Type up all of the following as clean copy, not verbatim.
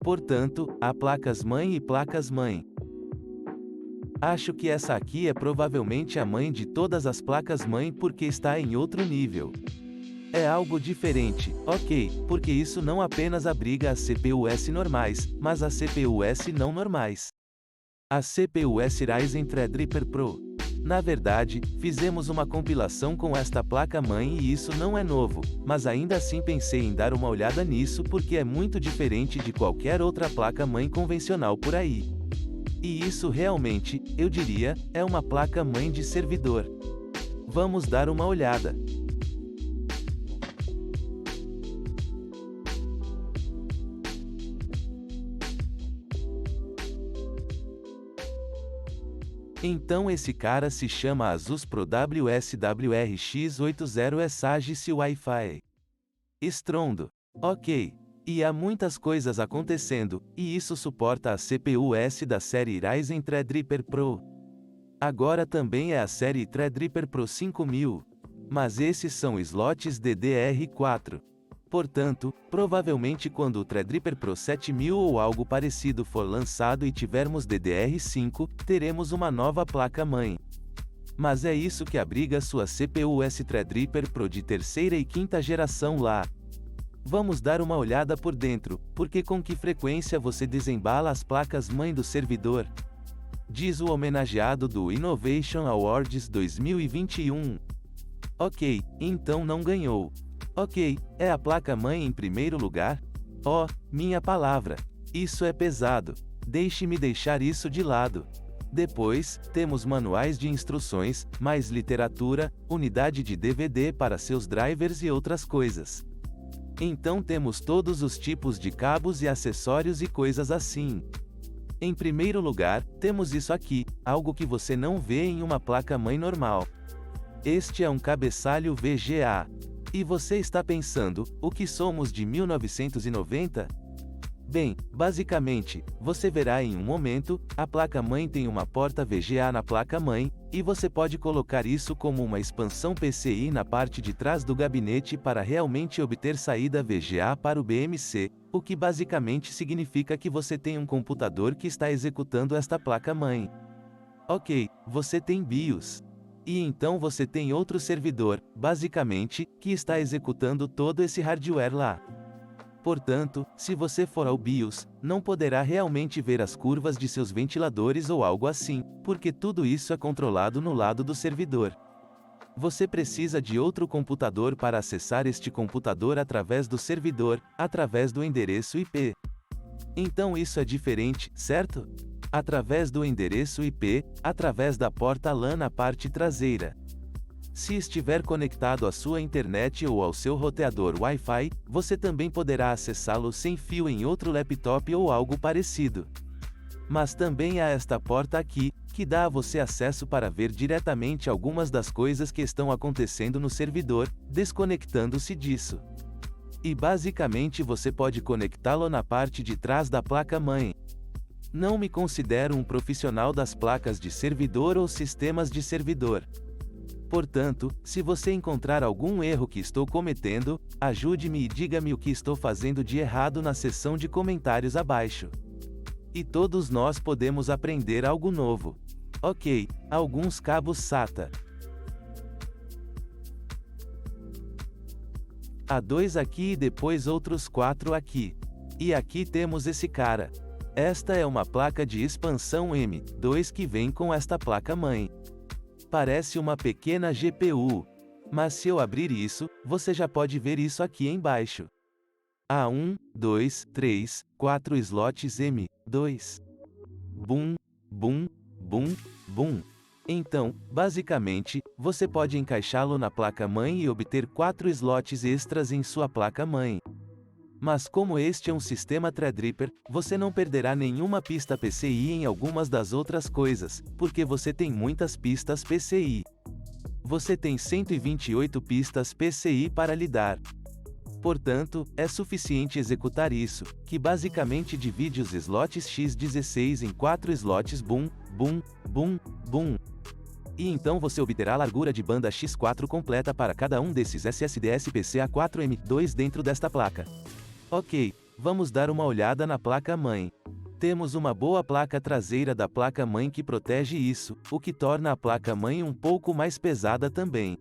Portanto, há placas-mãe e placas-mãe. Acho que essa aqui é provavelmente a mãe de todas as placas-mãe porque está em outro nível. É algo diferente, ok, porque isso não apenas abriga as CPUs normais, mas as CPUs não normais. As CPUs Ryzen Threadripper Pro. Na verdade, fizemos uma compilação com esta placa-mãe e isso não é novo, mas ainda assim pensei em dar uma olhada nisso porque é muito diferente de qualquer outra placa-mãe convencional por aí. E isso realmente, eu diria, é uma placa-mãe de servidor. Vamos dar uma olhada. Então esse cara se chama Asus Pro WSWRX80 Sagice Wi-Fi. Estrondo. Ok. E há muitas coisas acontecendo, e isso suporta a CPU-S da série Ryzen Threadripper Pro. Agora também é a série Threadripper Pro 5000. Mas esses são slots DDR4. Portanto, provavelmente quando o Threadripper Pro 7000 ou algo parecido for lançado e tivermos DDR5, teremos uma nova placa-mãe. Mas é isso que abriga sua CPU-S Threadripper Pro de terceira e quinta geração lá. Vamos dar uma olhada por dentro, porque com que frequência você desembala as placas-mãe do servidor? Diz o homenageado do Innovation Awards 2021. Ok, então não ganhou. Ok, é a placa-mãe em primeiro lugar? Oh, minha palavra! Isso é pesado. Deixe-me deixar isso de lado. Depois, temos manuais de instruções, mais literatura, unidade de DVD para seus drivers e outras coisas. Então temos todos os tipos de cabos e acessórios e coisas assim. Em primeiro lugar, temos isso aqui, algo que você não vê em uma placa-mãe normal. Este é um cabeçalho VGA. E você está pensando, o que somos de 1990? Bem, basicamente, você verá em um momento, a placa-mãe tem uma porta VGA na placa-mãe, e você pode colocar isso como uma expansão PCI na parte de trás do gabinete para realmente obter saída VGA para o BMC, o que basicamente significa que você tem um computador que está executando esta placa-mãe. Ok, você tem BIOS. E então você tem outro servidor, basicamente, que está executando todo esse hardware lá. Portanto, se você for ao BIOS, não poderá realmente ver as curvas de seus ventiladores ou algo assim, porque tudo isso é controlado no lado do servidor. Você precisa de outro computador para acessar este computador através do servidor, através do endereço IP. Então isso é diferente, certo? Através do endereço IP, através da porta LAN na parte traseira. Se estiver conectado à sua internet ou ao seu roteador Wi-Fi, você também poderá acessá-lo sem fio em outro laptop ou algo parecido. Mas também há esta porta aqui, que dá a você acesso para ver diretamente algumas das coisas que estão acontecendo no servidor, desconectando-se disso. E basicamente você pode conectá-lo na parte de trás da placa-mãe. Não me considero um profissional das placas de servidor ou sistemas de servidor. Portanto, se você encontrar algum erro que estou cometendo, ajude-me e diga-me o que estou fazendo de errado na seção de comentários abaixo. E todos nós podemos aprender algo novo. Ok, alguns cabos SATA. Há 2 aqui e depois outros 4 aqui. E aqui temos esse cara. Esta é uma placa de expansão M2 que vem com esta placa-mãe. Parece uma pequena GPU. Mas se eu abrir isso, você já pode ver isso aqui embaixo. Há 1, 2, 3, 4 slots M2. Bum, bum, bum, bum. Então, basicamente, você pode encaixá-lo na placa-mãe e obter 4 slots extras em sua placa-mãe. Mas como este é um sistema Threadripper, você não perderá nenhuma pista PCI em algumas das outras coisas, porque você tem muitas pistas PCI. Você tem 128 pistas PCI para lidar. Portanto, é suficiente executar isso, que basicamente divide os slots x16 em 4 slots boom, boom, boom, boom. E então você obterá a largura de banda X4 completa para cada um desses SSDs PCA4M2 dentro desta placa. Ok, Vamos dar uma olhada na placa-mãe. Temos uma boa placa traseira da placa-mãe que protege isso, o que torna a placa-mãe um pouco mais pesada também.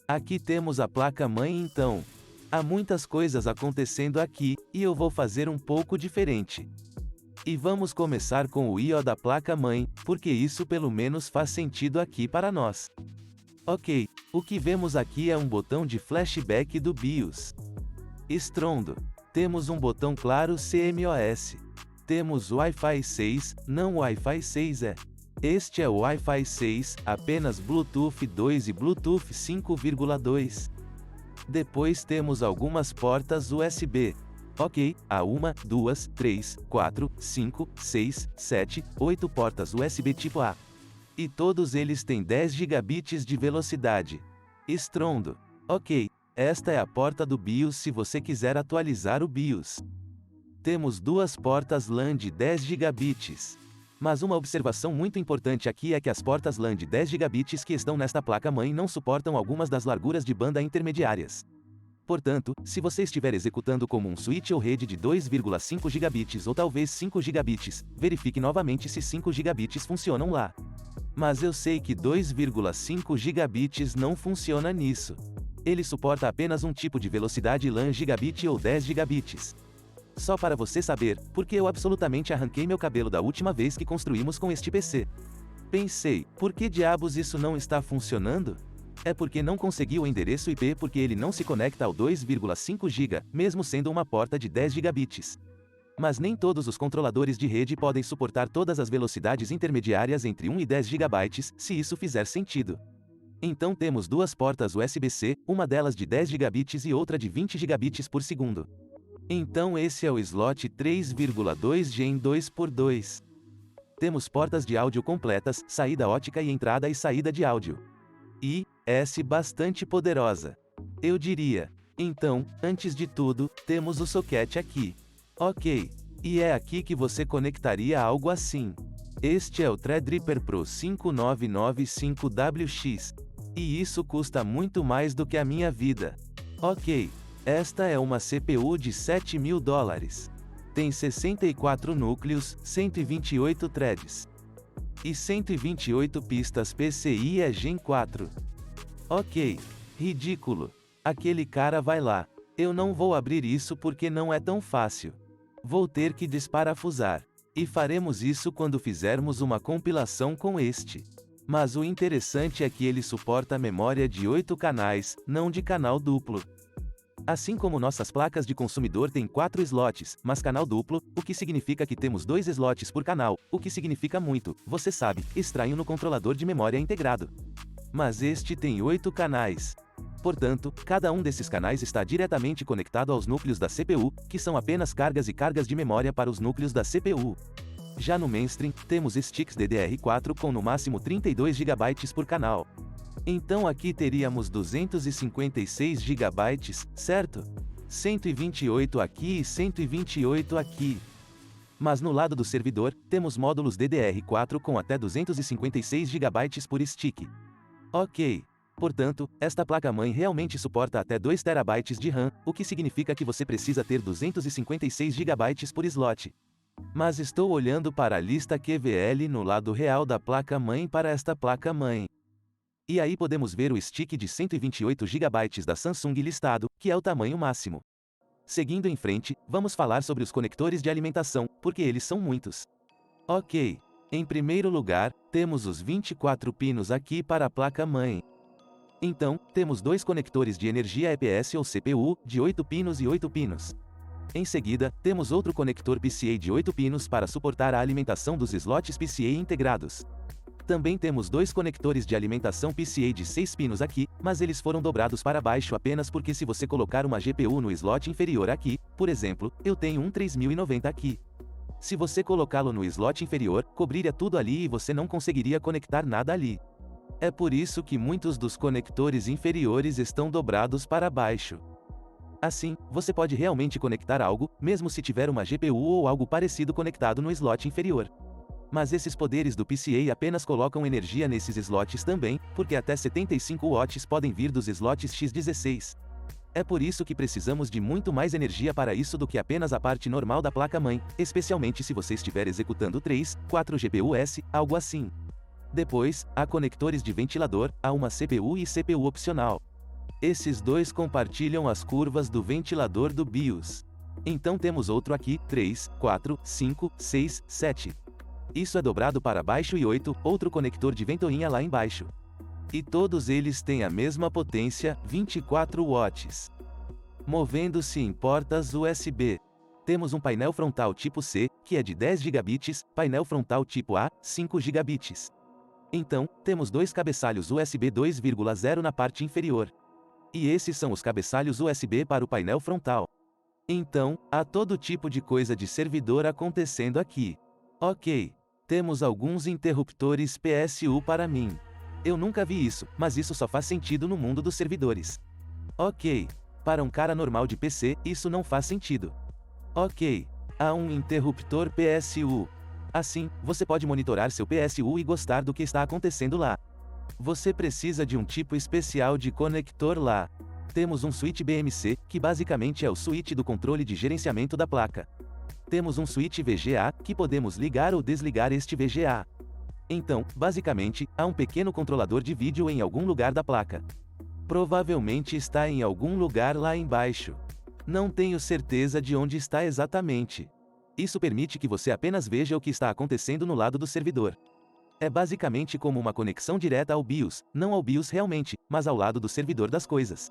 Aqui temos a placa-mãe então. Há muitas coisas acontecendo aqui, e eu vou fazer um pouco diferente. E vamos começar com o I/O da placa-mãe, porque isso pelo menos faz sentido aqui para nós. Ok, o que vemos aqui é um botão de flashback do BIOS. Estrondo. Temos um botão claro CMOS. Temos Wi-Fi 6, não Wi-Fi 6E. Este é o Wi-Fi 6, apenas Bluetooth 2 e Bluetooth 5.2. Depois temos algumas portas USB. Ok, há 1, 2, 3, 4, 5, 6, 7, 8 portas USB tipo A. E todos eles têm 10 gigabits de velocidade. Estrondo. Ok, esta é a porta do BIOS se você quiser atualizar o BIOS. Temos duas portas LAN de 10 gigabits. Mas uma observação muito importante aqui é que as portas LAN de 10 gigabits que estão nesta placa-mãe não suportam algumas das larguras de banda intermediárias. Portanto, se você estiver executando como um switch ou rede de 2,5 gigabits ou talvez 5 gigabits, verifique novamente se 5 gigabits funcionam lá. Mas eu sei que 2,5 gigabits não funciona nisso. Ele suporta apenas um tipo de velocidade LAN gigabit ou 10 gigabits. Só para você saber, porque eu absolutamente arranquei meu cabelo da última vez que construímos com este PC. Pensei, por que diabos isso não está funcionando? É porque não consegui o endereço IP porque ele não se conecta ao 2,5 GB, mesmo sendo uma porta de 10 gigabits. Mas nem todos os controladores de rede podem suportar todas as velocidades intermediárias entre 1 e 10 GB, se isso fizer sentido. Então temos duas portas USB-C, uma delas de 10 gigabits e outra de 20 gigabits por segundo. Então esse é o slot 3,2G em 2x2. Temos portas de áudio completas, saída ótica e entrada e saída de áudio. E S bastante poderosa. Eu diria. Então, antes de tudo, temos o socket aqui. Ok. E é aqui que você conectaria algo assim. Este é o Threadripper Pro 5995WX. E isso custa muito mais do que a minha vida. Ok. Esta é uma CPU de $7.000. Tem 64 núcleos, 128 threads. E 128 pistas PCIe Gen 4. Ok. Ridículo. Aquele cara vai lá. Eu não vou abrir isso porque não é tão fácil. Vou ter que desparafusar. E faremos isso quando fizermos uma compilação com este. Mas o interessante é que ele suporta memória de 8 canais, não de canal duplo. Assim como nossas placas de consumidor têm 4 slots, mas canal duplo, o que significa que temos 2 slots por canal, o que significa muito, você sabe, estranho no controlador de memória integrado. Mas este tem 8 canais. Portanto, cada um desses canais está diretamente conectado aos núcleos da CPU, que são apenas cargas e cargas de memória para os núcleos da CPU. Já no mainstream, temos sticks DDR4 com no máximo 32 GB por canal. Então aqui teríamos 256 GB, certo? 128 aqui e 128 aqui. Mas no lado do servidor, temos módulos DDR4 com até 256 GB por stick. Ok. Portanto, esta placa-mãe realmente suporta até 2 TB de RAM, o que significa que você precisa ter 256 GB por slot. Mas estou olhando para a lista QVL no lado real da placa-mãe para esta placa-mãe. E aí podemos ver o stick de 128 GB da Samsung listado, que é o tamanho máximo. Seguindo em frente, vamos falar sobre os conectores de alimentação, porque eles são muitos. Ok. Em primeiro lugar, temos os 24 pinos aqui para a placa-mãe. Então, temos dois conectores de energia EPS ou CPU, de 8 pinos e 8 pinos. Em seguida, temos outro conector PCA de 8 pinos para suportar a alimentação dos slots PCA integrados. Também temos dois conectores de alimentação PCA de 6 pinos aqui, mas eles foram dobrados para baixo apenas porque se você colocar uma GPU no slot inferior aqui, por exemplo, eu tenho um 3090 aqui. Se você colocá-lo no slot inferior, cobriria tudo ali e você não conseguiria conectar nada ali. É por isso que muitos dos conectores inferiores estão dobrados para baixo. Assim, você pode realmente conectar algo, mesmo se tiver uma GPU ou algo parecido conectado no slot inferior. Mas esses poderes do PCA apenas colocam energia nesses slots também, porque até 75 watts podem vir dos slots X16. É por isso que precisamos de muito mais energia para isso do que apenas a parte normal da placa-mãe, especialmente se você estiver executando 3, 4 GPUs, algo assim. Depois, há conectores de ventilador, há uma CPU e CPU opcional. Esses dois compartilham as curvas do ventilador do BIOS. Então temos outro aqui, 3, 4, 5, 6, 7. Isso é dobrado para baixo e 8, outro conector de ventoinha lá embaixo. E todos eles têm a mesma potência, 24 watts. Movendo-se em portas USB. Temos um painel frontal tipo C, que é de 10 gigabits, painel frontal tipo A, 5 gigabits. Então, temos dois cabeçalhos USB 2.0 na parte inferior. E esses são os cabeçalhos USB para o painel frontal. Então, há todo tipo de coisa de servidor acontecendo aqui. Ok. Temos alguns interruptores PSU para mim. Eu nunca vi isso, mas isso só faz sentido no mundo dos servidores. Ok. Para um cara normal de PC, isso não faz sentido. Ok. Há um interruptor PSU. Assim, você pode monitorar seu PSU e gostar do que está acontecendo lá. Você precisa de um tipo especial de conector lá. Temos um switch BMC, que basicamente é o switch do controle de gerenciamento da placa. Temos um switch VGA, que podemos ligar ou desligar este VGA. Então, basicamente, há um pequeno controlador de vídeo em algum lugar da placa. Provavelmente está em algum lugar lá embaixo. Não tenho certeza de onde está exatamente. Isso permite que você apenas veja o que está acontecendo no lado do servidor. É basicamente como uma conexão direta ao BIOS, não ao BIOS realmente, mas ao lado do servidor das coisas.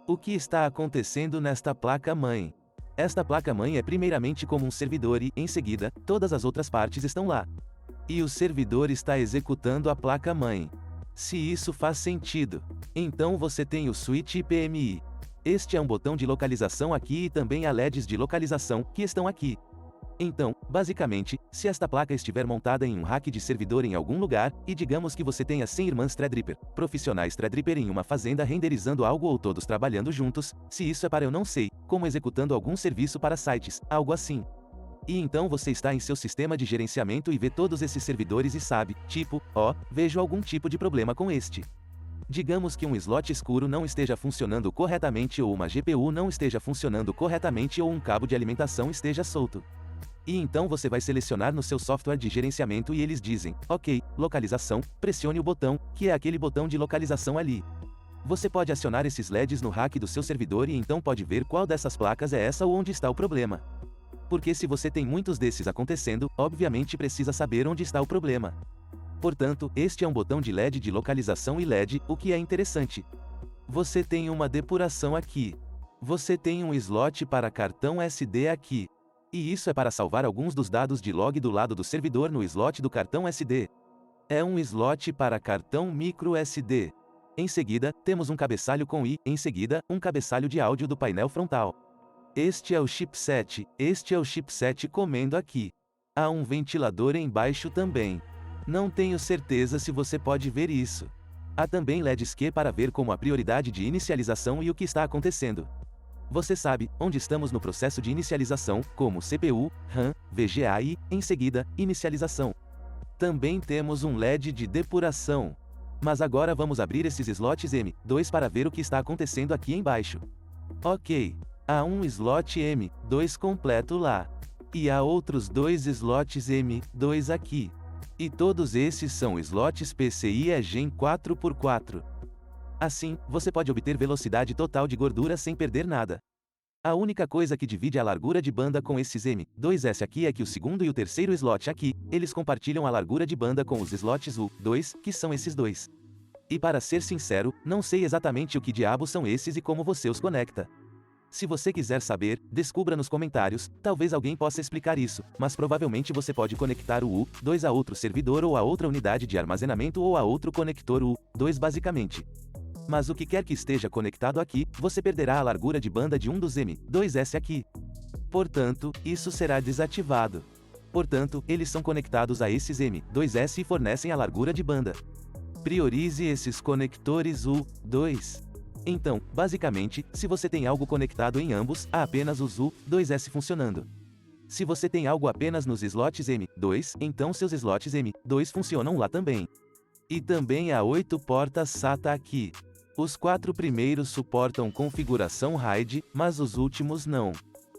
O que está acontecendo nesta placa-mãe? Esta placa-mãe é primeiramente como um servidor e, em seguida, todas as outras partes estão lá. E o servidor está executando a placa-mãe. Se isso faz sentido. Então você tem o switch IPMI. Este é um botão de localização aqui e também há LEDs de localização, que estão aqui. Então, basicamente, se esta placa estiver montada em um rack de servidor em algum lugar, e digamos que você tenha 100 irmãs Threadripper, profissionais Threadripper em uma fazenda renderizando algo ou todos trabalhando juntos, se isso é para eu não sei, como executando algum serviço para sites, algo assim. E então você está em seu sistema de gerenciamento e vê todos esses servidores e sabe, tipo, vejo algum tipo de problema com este. Digamos que um slot escuro não esteja funcionando corretamente ou uma GPU não esteja funcionando corretamente ou um cabo de alimentação esteja solto. E então você vai selecionar no seu software de gerenciamento e eles dizem, ok, localização, pressione o botão, que é aquele botão de localização ali. Você pode acionar esses LEDs no rack do seu servidor e então pode ver qual dessas placas é essa ou onde está o problema. Porque se você tem muitos desses acontecendo, obviamente precisa saber onde está o problema. Portanto, este é um botão de LED de localização e LED, o que é interessante. Você tem uma depuração aqui. Você tem um slot para cartão SD aqui. E isso é para salvar alguns dos dados de log do lado do servidor no slot do cartão SD. É um slot para cartão micro SD. Em seguida, temos um cabeçalho com I, em seguida, um cabeçalho de áudio do painel frontal. Este é o chipset comendo aqui. Há um ventilador embaixo também. Não tenho certeza se você pode ver isso. Há também LEDs Q para ver como a prioridade de inicialização e o que está acontecendo. Você sabe onde estamos no processo de inicialização, como CPU, RAM, VGA e, em seguida, inicialização. Também temos um LED de depuração. Mas agora vamos abrir esses slots M2 para ver o que está acontecendo aqui embaixo. Ok. Há um slot M2 completo lá. E há outros dois slots M2 aqui. E todos esses são slots PCIe Gen 4x4. Assim, você pode obter velocidade total de gordura sem perder nada. A única coisa que divide a largura de banda com esses M2S aqui é que o segundo e o terceiro slot aqui, eles compartilham a largura de banda com os slots U2, que são esses dois. E para ser sincero, não sei exatamente o que diabos são esses e como você os conecta. Se você quiser saber, descubra nos comentários, talvez alguém possa explicar isso, mas provavelmente você pode conectar o U2 a outro servidor ou a outra unidade de armazenamento ou a outro conector U2 basicamente. Mas o que quer que esteja conectado aqui, você perderá a largura de banda de um dos M2S aqui. Portanto, isso será desativado. Portanto, eles são conectados a esses M2S e fornecem a largura de banda. Priorize esses conectores U2. Então, basicamente, se você tem algo conectado em ambos, há apenas os U2S funcionando. Se você tem algo apenas nos slots M2, então seus slots M2 funcionam lá também. E também há 8 portas SATA aqui. Os 4 primeiros suportam configuração RAID, mas os últimos não.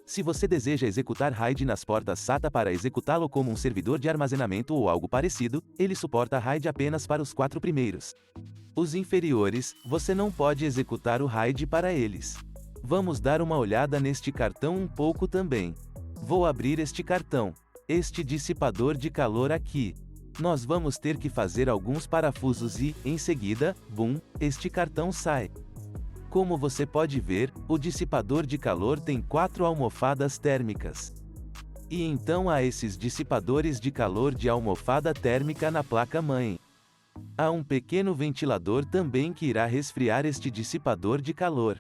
Se você deseja executar RAID nas portas SATA para executá-lo como um servidor de armazenamento ou algo parecido, ele suporta RAID apenas para os 4 primeiros. Os inferiores, você não pode executar o RAID para eles. Vamos dar uma olhada neste cartão um pouco também. Vou abrir este cartão. Este dissipador de calor aqui. Nós vamos ter que fazer alguns parafusos e, em seguida, bum, este cartão sai. Como você pode ver, o dissipador de calor tem 4 almofadas térmicas. E então há esses dissipadores de calor de almofada térmica na placa-mãe. Há um pequeno ventilador também que irá resfriar este dissipador de calor.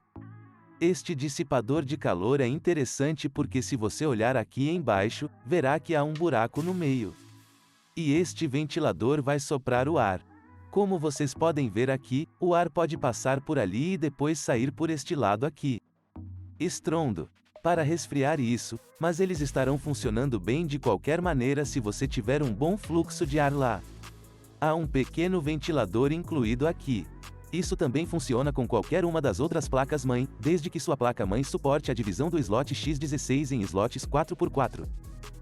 Este dissipador de calor é interessante porque se você olhar aqui embaixo, verá que há um buraco no meio. E este ventilador vai soprar o ar. Como vocês podem ver aqui, o ar pode passar por ali e depois sair por este lado aqui. Estrondo. Para resfriar isso, mas eles estarão funcionando bem de qualquer maneira se você tiver um bom fluxo de ar lá. Há um pequeno ventilador incluído aqui. Isso também funciona com qualquer uma das outras placas-mãe, desde que sua placa-mãe suporte a divisão do slot X16 em slots 4x4.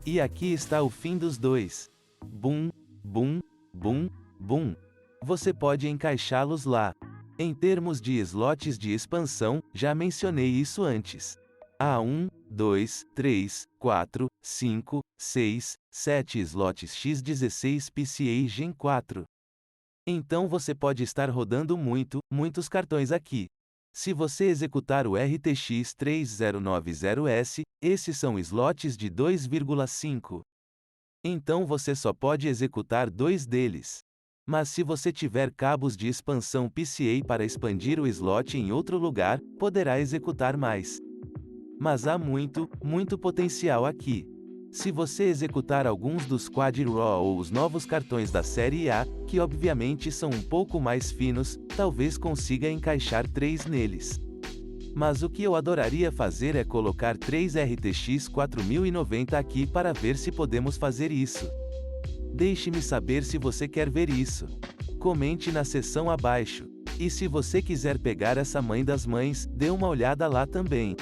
E aqui está o fim dos dois. Bum, bum, bum, bum. Você pode encaixá-los lá. Em termos de slots de expansão, já mencionei isso antes. Há 1, 2, 3, 4, 5, 6, 7 slots X16 PCIe Gen 4. Então você pode estar rodando muitos cartões aqui. Se você executar o RTX 3090S, esses são slots de 2,5. Então você só pode executar 2 deles. Mas se você tiver cabos de expansão PCIe para expandir o slot em outro lugar, poderá executar mais. Mas há muito potencial aqui. Se você executar alguns dos Quad-Raw ou os novos cartões da série A, que obviamente são um pouco mais finos, talvez consiga encaixar 3 neles. Mas o que eu adoraria fazer é colocar 3 RTX 4090 aqui para ver se podemos fazer isso. Deixe-me saber se você quer ver isso. Comente na seção abaixo. E se você quiser pegar essa mãe das mães, dê uma olhada lá também.